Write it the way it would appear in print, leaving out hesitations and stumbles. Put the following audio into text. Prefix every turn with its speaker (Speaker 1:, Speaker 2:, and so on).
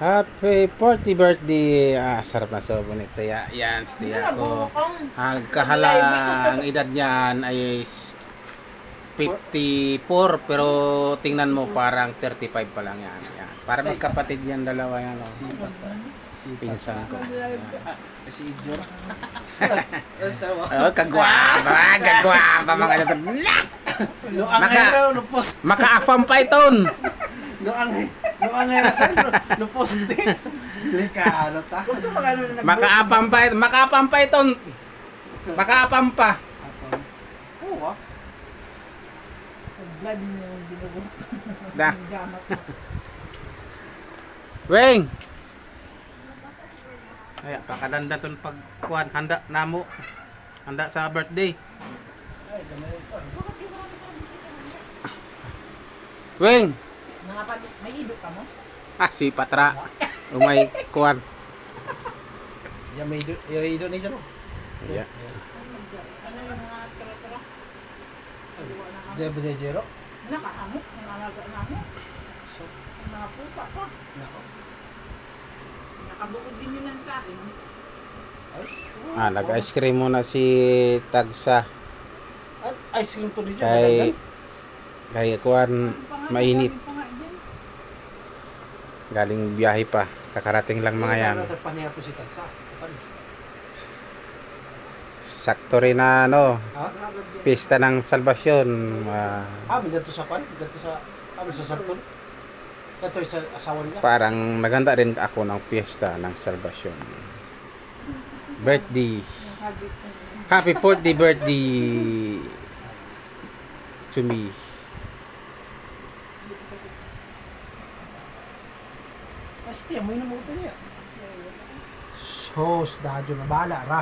Speaker 1: Happy 40th birthday. Sarap na sobo ni Tiya. Yan, si Tiya ko. Ang kahalang edad niyan ay 54, pero tingnan mo parang 35 pa lang yan. Yan. Para magkapatid yan dalawa yan. Oh. Pinsan ko.
Speaker 2: Si Ijor.
Speaker 1: Oh, kagwapa mga ito.
Speaker 2: No ang hero no post.
Speaker 1: Makaafam pa iton.
Speaker 2: No ang hero sa no poste. Delikado ta.
Speaker 1: Makaapam pa iton. Makaapam pa.
Speaker 2: Oo.
Speaker 3: Blood mo dinugo.
Speaker 1: Da. Weng. Ay, pakadanda ton pagkuhan handa namo. Handa sa birthday.
Speaker 2: Ay, gamay ito.
Speaker 1: Weng.
Speaker 3: May idok ka mo?
Speaker 1: Si Patra. Umay kuhan.
Speaker 2: Ya may ido ni Jero.
Speaker 1: Iya.
Speaker 3: Ano yung mga tira-tira?
Speaker 2: Jero.
Speaker 3: Nakahamok, nangalaga na mo. Ang mga pusa pa.
Speaker 2: Nako.
Speaker 3: Nakabukod din yun lang sa akin.
Speaker 1: Nag-ice cream muna si Tagsa.
Speaker 2: At ice cream to ni Jero.
Speaker 1: Kay kuhan mainit. Galing biyahe pa. Kakarating lang mga yan.
Speaker 2: Paniya po si Tagsa.
Speaker 1: Sakto rin na
Speaker 2: Ha?
Speaker 1: pista ng salbasyon.
Speaker 2: Dito sa pan, dito sa sa Salton. Dito sa asawa niya.
Speaker 1: Parang naganda rin ako ng piyesta ng salbasyon. Birthday. Happy 40th birthday to me.
Speaker 2: Pasti mo inamuto niya. Sos, dadyo na bala ra.